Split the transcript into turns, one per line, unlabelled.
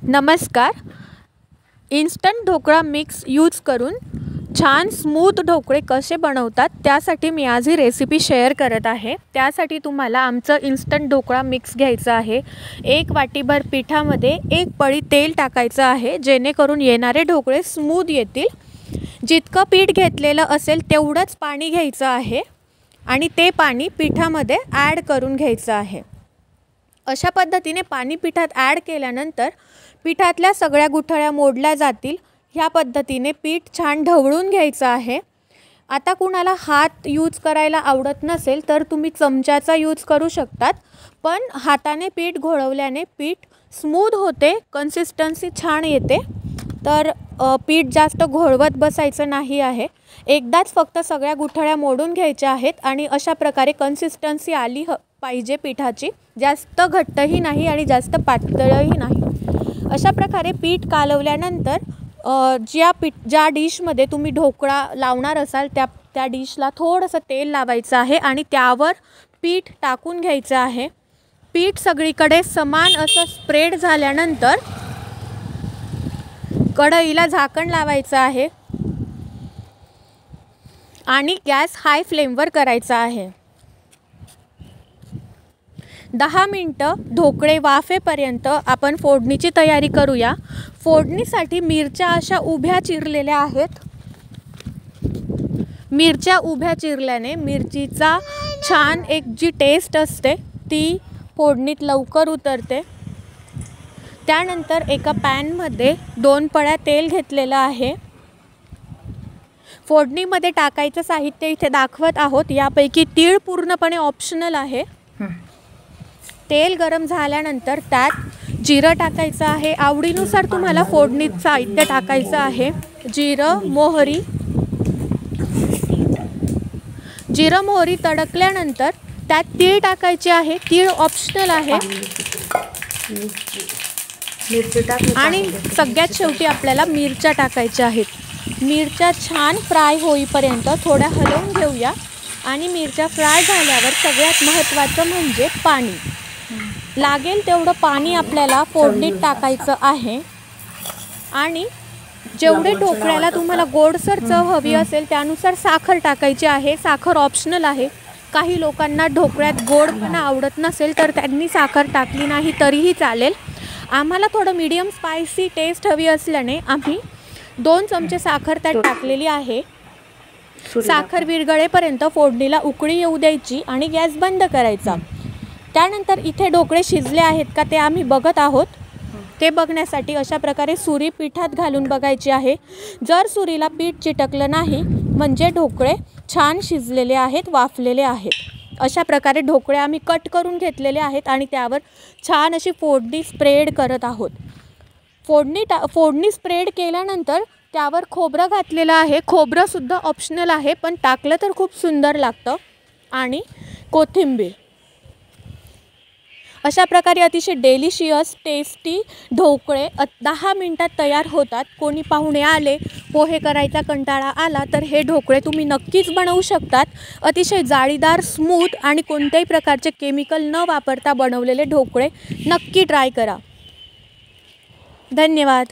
नमस्कार. Instant dhokla mix use करून छान स्मूथ ढोकळे कसे बनवतात त्यासाठी मी आज ही रेसिपी शेअर करत आहे. त्यासाठी तुम्हाला आमचं इन्स्टंट ढोकळा मिक्स घ्यायचं आहे. 1 वाटीभर पिठामध्ये 1 पळी तेल टाकायचं आहे, जेणेकरून येणारे ढोकळे स्मूथ येतील. जितकं पीठ घेतलेलं असेल तेवढंच पाणी घ्यायचं आहे आणि ते पाणी पिठामध्ये ॲड करून घ्यायचं आहे. अशा पद्धतीने पाणी पिठात ॲड केल्यानंतर पिठातल्या सगळ्या गुठळ्या मोडल्या जातील. ह्या पद्धतीने पीठ छान ढवळून घ्यायचं आहे. आता कुणाला हात यूज करायला आवडत नसेल तर तुम्ही चमच्याचा यूज करू शकतात, पण हाताने पीठ घोळवल्याने पीठ स्मूथ होते, कन्सिस्टन्सी छान येते. तर पीठ जास्त घोळवत बसायचं नाही आहे. एकदाच फक्त सगळ्या गुठळ्या मोडून घ्यायच्या आहेत आणि अशा प्रकारे कन्सिस्टन्सी आली पाहिजे पिठाची. जास्त घट्टही नाही आणि जास्त पातळही नाही. अशा प्रकारे पीठ कालवल्यानंतर ज्या डिशमध्ये तुम्ही ढोकळा लावणार असाल त्या डिशला थोडंसं तेल लावायचं आहे आणि त्यावर पीठ टाकून घ्यायचं आहे. पीठ सगळीकडे समान असं स्प्रेड झाल्यानंतर कढईला झाकण लावायचं आहे आणि गॅस हाय फ्लेमवर करायचा आहे. 10 मिनटं ढोकळे वाफेपर्यंत आपण फोडणीची तयारी करूया. फोडणीसाठी मिरच्या अशा उभ्या चिरलेल्या आहेत. मिरच्या उभ्या चिरल्याने मिरचीचा छान एक जी टेस्ट असते ती फोडणीत लवकर उतरते. त्यानंतर एका पॅनमध्ये 2 पळ्या तेल घेतलेलं आहे. फोडणीमध्ये टाकायचं साहित्य इथे दाखवत आहोत. यापैकी तीळ पूर्णपणे ऑप्शनल आहे. तेल गरम झाल्यानंतर त्यात जिरं टाकायचं आहे. आवडीनुसार तुम्हाला फोडणीत साहित्य टाकायचं आहे. जिरं मोहरी तडकल्यानंतर त्यात तीळ टाकायचे आहे. तीळ ऑप्शनल आहे. आणि सगळ्यात शेवटी आपल्याला मिरच्या टाकायच्या आहेत. मिरच्या छान फ्राय होईपर्यंत थोड्या हलवून घेऊया. आणि मिरच्या फ्राय झाल्यावर सगळ्यात महत्त्वाचं म्हणजे पाणी. लागेल तेवढं पाणी आपल्याला फोडणीत टाकायचं आहे. आणि जेवढे ढोकळ्याला तुम्हाला गोडसर चव हवी असेल त्यानुसार साखर टाकायची आहे. साखर ऑप्शनल आहे. काही लोकांना ढोकळ्यात गोडपणा आवडत नसेल तर त्यांनी साखर टाकली नाही तरीही चालेल. आम्हाला थोडं मीडियम स्पायसी टेस्ट हवी असल्याने आम्ही 2 चमचे साखर त्यात टाकलेली आहे. साखर विरघळेपर्यंत फोडणीला उकळी येऊ द्यायची आणि गॅस बंद करायचा. त्यानंतर इथे ढोकळे शिजले आहेत का ते आम्ही बघत आहोत. ते बघण्यासाठी अशा प्रकारे सुरी पिठात घालून बघायची आहे. जर सुरीला पीठ चिटकलं नाही म्हणजे ढोकळे छान शिजलेले आहेत, वाफलेले आहेत. अशा प्रकारे ढोकळे आम्ही कट करून घेतलेले आहेत आणि त्यावर छान अशी फोडणी स्प्रेड करत आहोत. फोडणी स्प्रेड केल्यानंतर त्यावर खोबरं घातलेलं आहे. खोबरंसुद्धा ऑप्शनल आहे, पण टाकलं तर खूप सुंदर लागतं. आणि कोथिंबीर. अशा प्रकारे अतिशय डेलिशियस टेस्टी ढोकळे 10 मिनटात तयार होतात. कोणी पाहुणे आले, पोहे करायचा कंटाळा आला तर हे ढोकळे तुम्ही नक्कीच बनवू शकतात. अतिशय जाळीदार, स्मूथ आणि कोणत्याही प्रकारचे केमिकल न वापरता बनवलेले ढोकळे नक्की ट्राय करा. धन्यवाद.